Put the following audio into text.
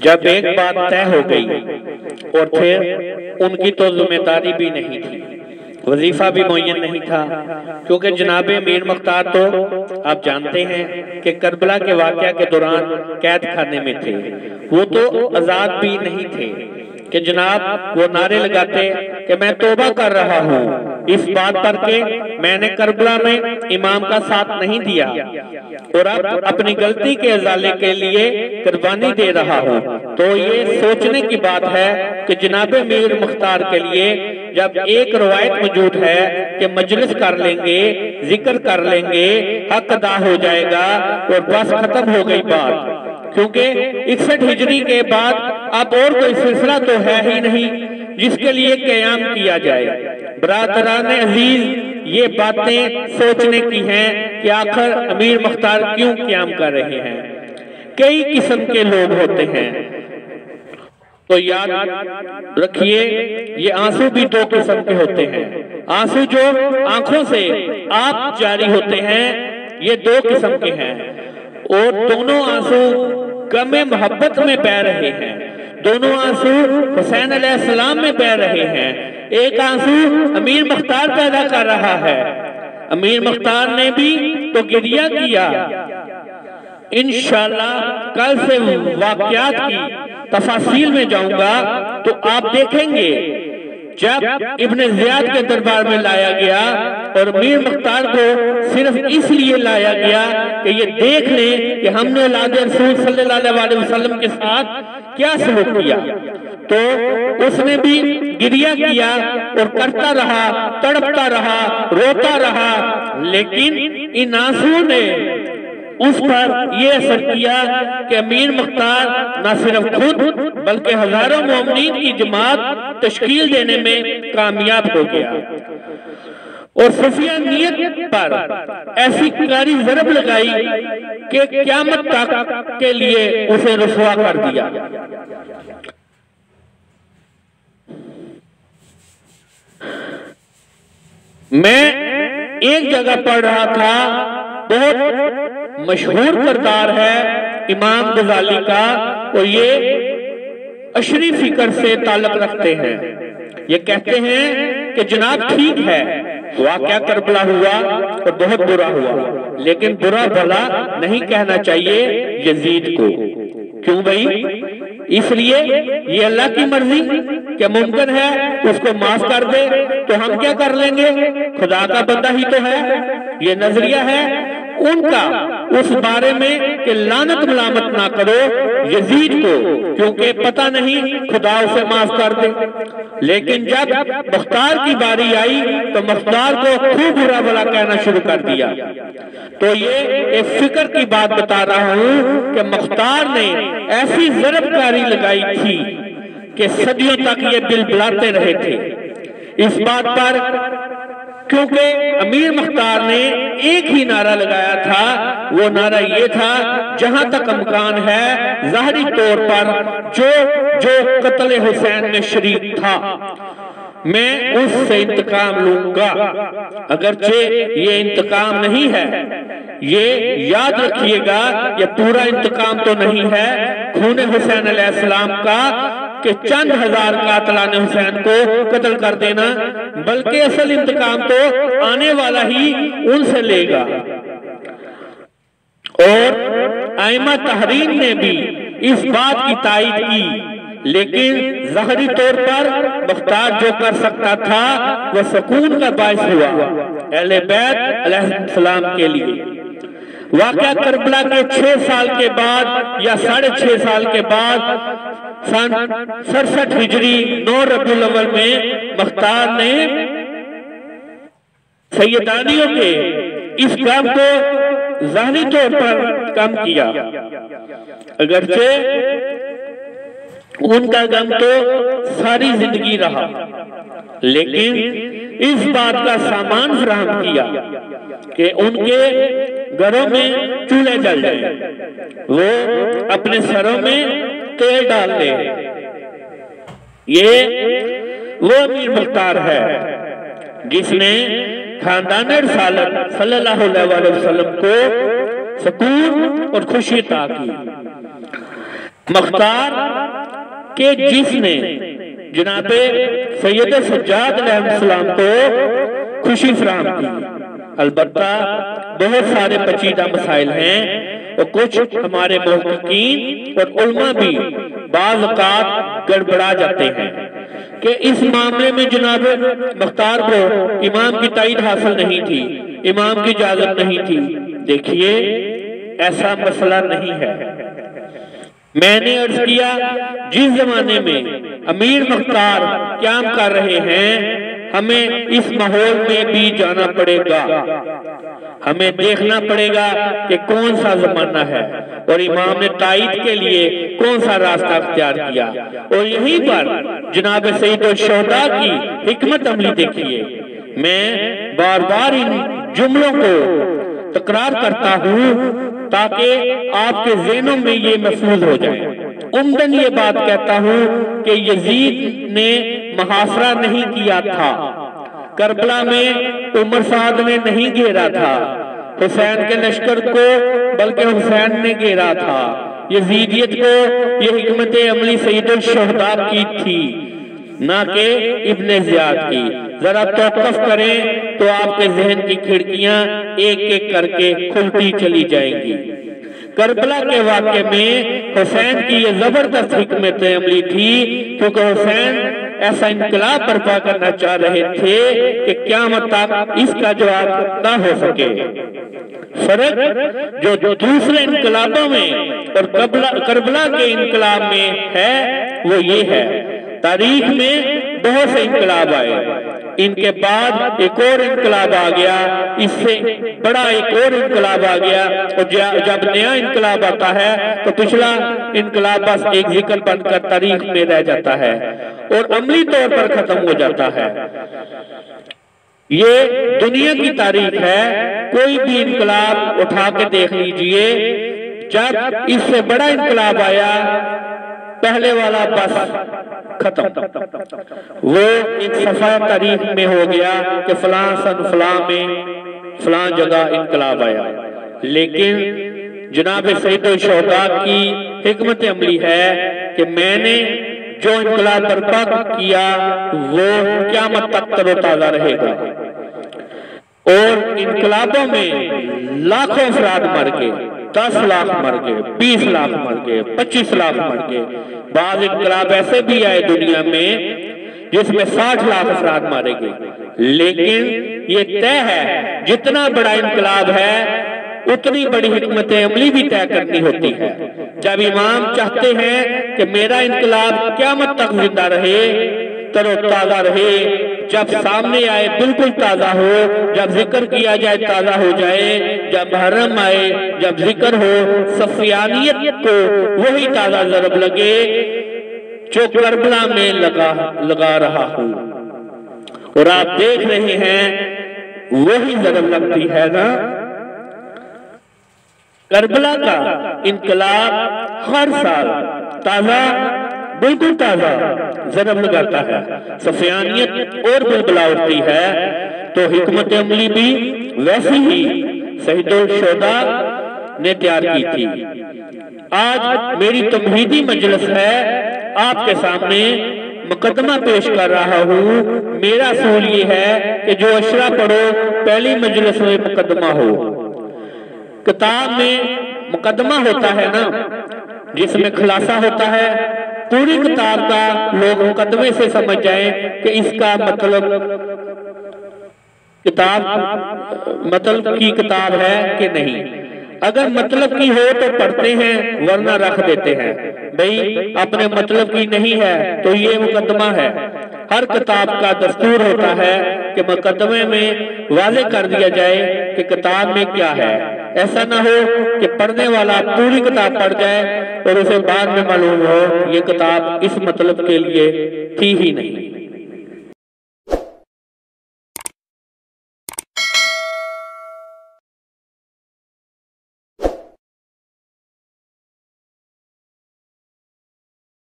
जब एक बात तय हो गई और फिर उनकी तो जिम्मेदारी भी नहीं थी, वजीफा भी मुय्यन नहीं था, क्योंकि जनाब मीर मुख्तार तो आप जानते हैं कि करबला के वाक़या के दौरान कैद खाने में थे। वो तो आज़ाद भी नहीं थे कि जनाब वो नारे लगाते कि मैं तौबा कर रहा हूँ इस बात पर के मैंने करबला में इमाम का साथ नहीं दिया और अब अपनी गलती के अजाले के लिए कुर्बानी दे रहा हूँ। तो ये सोचने की बात है कि जनाब मीर मुख्तार के लिए जब एक रवायत मौजूद है कि मजलिस कर लेंगे, जिक्र कर लेंगे, हक अदा हो जाएगा और बस खत्म हो गई बात, क्योंकि 61 हिजरी के बाद अब और कोई सिलसिला तो है ही नहीं जिसके लिए क़याम किया जाए। बरादरान अजीज, ये बातें सोचने की हैं कि आखिर अमीर मुख्तार क्यों क़याम कर रहे हैं। कई किस्म के लोग होते हैं, तो याद रखिए ये आंसू भी दो किस्म के होते हैं। आंसू जो आंखों से आप जारी होते हैं ये दो किस्म के हैं, और दोनों आंसू गमे मोहब्बत में बह रहे हैं। दोनों आंसू हुसैन अलैहिस्सलाम में बह रहे हैं। एक आंसू अमीर मुख्तार पैदा कर रहा है। अमीर मुख्तार ने भी तो गिरिया किया। इंशाअल्लाह कल से वाक़यात की तफासील में जाऊंगा तो आप देखेंगे जब इब्ने ज़ियाद के दरबार में लाया गया और मीर मुख्तार को सिर्फ इसलिए लाया गया कि ये देख लें कि हमने औलादे रसूल सल्लल्लाहु अलैहि वसल्लम के साथ क्या सलूक किया, तो उसने भी गिरिया किया और करता रहा, तड़पता रहा, रोता रहा, लेकिन इन आंसुओं ने उस पर यह असर किया कि अमीर मुख्तार न सिर्फ खुद बल्कि हजारों मोमिनीन की जमात तश्कील देने में कामयाब हो गया और खुफिया नियत पर ऐसी कारी ज़रब लगाई कि क़यामत तक के लिए उसे रुसवा कर दिया। मैं एक जगह पढ़ रहा था, बहुत मशहूर किरदार है इमाम गजाली का, और ये अशरी फिक्र से ताल्लुक रखते हैं। ये कहते हैं कि जनाब ठीक है वाक़या करबला हुआ और बहुत बुरा हुआ, लेकिन बुरा भला नहीं कहना चाहिए यजीद को। क्यों भाई? इसलिए ये अल्लाह की मर्जी कि मुमकिन है उसको माफ कर दे तो हम क्या कर लेंगे, खुदा का बंदा ही तो है। ये नजरिया है उनका उस बारे में कि लानत मलामत ना करो यजीद को, क्योंकि पता नहीं खुदा उसे माफ कर दे। लेकिन जब मुख्तार की बारी आई तो मुख्तार को खूब बुरा भला कहना शुरू कर दिया। तो ये एक फिक्र की बात बता रहा हूं कि मुख्तार ने ऐसी ज़रबकारी लगाई थी कि सदियों तक ये बिलबिलाते रहे थे इस बात पर, क्योंकि अमीर मुख्तार ने एक ही नारा लगाया था। वो नारा ये था, जहां तक इम्कान है ज़ाहिरी तौर पर जो जो कत्ल हुसैन में शरीक था मैं उससे इंतकाम लूंगा। अगरचे ये इंतकाम नहीं है, ये याद रखिएगा, ये पूरा इंतकाम तो नहीं है खून हुसैन अलैहिस्सलाम का कि चंद हजार कातलाने हुसैन को कत्ल कर देना, बल्कि असल इंतकाम तो आने वाला ही उनसे लेगा। और आइमा तहरीर ने भी इस बात की तायीद की, लेकिन ज़ाहिरी तौर पर मुख्तार जो कर सकता था वह सुकून का बायस हुआ अहले बैत अलैहिस्सलाम के लिए। वाक़या करबला के 6 साल के बाद या 6.5 साल के बाद सन 67 हिजरी 9 रबीउल अव्वल में मुख्तार ने सैयदानियों के इस गम को ज़ाहिरी तौर पर कम किया। अगरचे उनका गम तो सारी जिंदगी रहा, लेकिन इस बात का सामान फराहम किया कि उनके घरों में चूल्हे जल जाए, वो अपने सरों में तेल डाल ले। ये वो अमीर मुख्तार है जिसने खानदान रिसालत सल्लल्लाहु अलैहि वसल्लम को सुकून और खुशी अता की। मुख्तार के जिसने जनाबे सैयद सज्जाद अलैहिस्सलाम को खुशी फराहम की। अलबत्ता बहुत सारे पेचीदा मसाइल हैं और कुछ हमारे मुहक्किकीन और उलमा भी बाज़ औक़ात गड़बड़ा जाते हैं कि इस मामले में जनाब मुख्तार को इमाम की ताईद हासिल नहीं थी, इमाम की इजाजत नहीं थी। देखिए, ऐसा मसला नहीं है। मैंने अर्ज किया, जिस जमाने में अमीर मुख्तार क्याम कर रहे हैं, हमें इस माहौल में भी जाना पड़ेगा। हमें देखना पड़ेगा कि कौन सा जमाना है और इमाम ने ताईद के लिए कौन सा रास्ता अख्तियार किया। और यहीं पर जनाब सईदुल शुहदा की हिकमत अमली देखिए। मैं बार बार इन जुमलों को तकरार करता हूँ ताकि आपके ज़हनों में ये महफूज हो जाए। उम्दन ये बात कहता हूँ कि यजीद ने मुहासरा नहीं किया था, करबला में उमर साद ने नहीं घेरा था हुसैन के लश्कर को, बल्कि हुसैन ने घेरा था। यजीदियत को ये हिकमत अमली सईदुल शुहदा की थी, ना कि इब्ने ज़ियाद की। जरा तौक़ुफ़ करें तो आपके जहन की खिड़कियां एक एक करके खुलती चली जाएंगी। करबला के वाक़े में हुसैन की ये जबरदस्त हिकमत अमली थी, क्योंकि हुसैन ऐसा इनकलाब बर्पा करना चाह रहे थे कि क़यामत तक इसका जवाब ना हो सके। फर्क जो दूसरे इनकलाबों में और करबला के इनकलाब में है वो ये है, तारीख में बहुत से इनकलाब आए, इनके बाद एक और इनकलाब आ गया, इससे बड़ा एक और इनकलाब आ गया, और जब नया इनकलाब आता है तो पिछला इनकलाब बस एक जिक्र बनकर तारीख में रह जाता है और अमली तौर पर खत्म हो जाता है। ये दुनिया की तारीख है, कोई भी इनकलाब उठा के देख लीजिए, जब इससे बड़ा इनकलाब आया पहले वाला बस खत्म। वो एक सफा तारीख में हो गया कि फलां सन फलां में फलां जगह इनकलाब आया। लेकिन जनाब सईदुल शुहदा की हिकमत अमली है कि मैंने जो इनकलाब बर्पा किया वो क़यामत तक तरोताज़ा रहेगा। और इनकलाबों में लाखों अफराद मर गए, 10 लाख मर गए, 20 लाख मर गए, 25 लाख मर गए। बाद इनकलाब ऐसे भी आए दुनिया में जिसमें 60 लाख अफराद मारे गए। लेकिन ये तय है, जितना बड़ा इनकलाब है उतनी बड़ी हिकमत अमली भी तय करनी होती है। जब इमाम चाहते हैं कि मेरा इनकलाब क़यामत तक जिंदा रहे, तरोताज़ा रहे, जब सामने आए बिल्कुल ताज़ा हो, जब जिक्र किया जाए ताज़ा हो जाए, जब मुहर्रम आए, जब जिक्र हो, सफियानियत को वही ताज़ा ज़रब लगे जो करबला में लगा रहा हूँ। और आप देख रहे हैं वही ज़रब लगती है ना। करबला का इनकलाब हर साल ताज़ा, बिल्कुल ताज़ा ज़रब लगाता है, सफियानियत और बुलबुला उठती है। तो हिकमत अमली भी वैसी ही सईदुल शुहदा ने तैयार की थी। आज मेरी तमहीदी मजलिस है, आपके सामने मुकदमा पेश कर रहा हूँ। मेरा असूल ये है कि जो अशरा पढ़ो पहली मजलिस में मुकदमा हो। किताब में मुकदमा होता है ना, जिसमें खुलासा होता है, पूरी किताब का लोग मुकदमे से समझ जाएं कि इसका मतलब मतलब की किताब है कि नहीं। अगर मतलब की हो तो पढ़ते हैं, वरना रख देते हैं। भाई अपने मतलब की नहीं है तो ये मुकदमा है। हर किताब का दस्तूर होता है कि मुकदमे में वाज़े कर दिया जाए कि किताब में क्या है। ऐसा ना हो कि पढ़ने वाला पूरी किताब पढ़ जाए और उसे बाद में मालूम हो ये किताब इस मतलब के लिए थी ही नहीं।